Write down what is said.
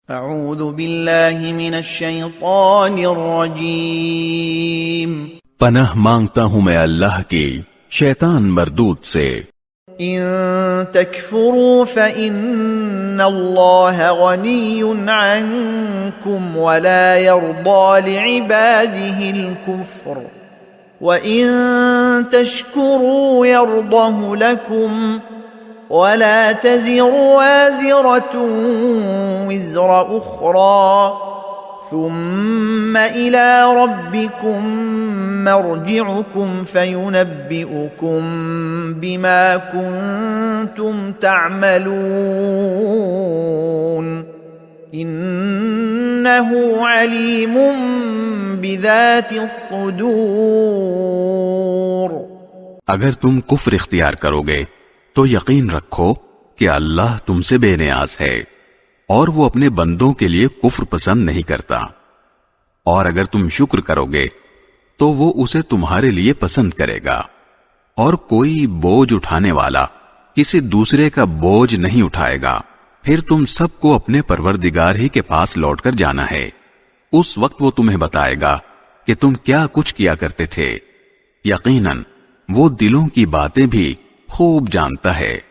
اعوذ باللہ من الشیطان الرجیم، پناہ مانگتا ہوں میں اللہ کی شیطان مردود سے۔ ان تکفروا فإن اللہ غنی عنکم ولا يرضى لعباده الكفر وَإِن تَشْكُرُوا يَرْضَهُ لَكُمْ وَلَا تَزِرُ وَازِرَةٌ وِزْرَ أُخْرَى ثُمَّ إِلَى رَبِّكُمْ مَرْجِعُكُمْ فَيُنَبِّئُكُمْ بِمَا كُنْتُمْ تَعْمَلُونَ انہ علیم بذات الصدور۔ اگر تم کفر اختیار کرو گے تو یقین رکھو کہ اللہ تم سے بے نیاز ہے اور وہ اپنے بندوں کے لیے کفر پسند نہیں کرتا، اور اگر تم شکر کرو گے تو وہ اسے تمہارے لیے پسند کرے گا، اور کوئی بوجھ اٹھانے والا کسی دوسرے کا بوجھ نہیں اٹھائے گا۔ پھر تم سب کو اپنے پروردگار ہی کے پاس لوٹ کر جانا ہے، اس وقت وہ تمہیں بتائے گا کہ تم کیا کچھ کیا کرتے تھے۔ یقیناً وہ دلوں کی باتیں بھی خوب جانتا ہے۔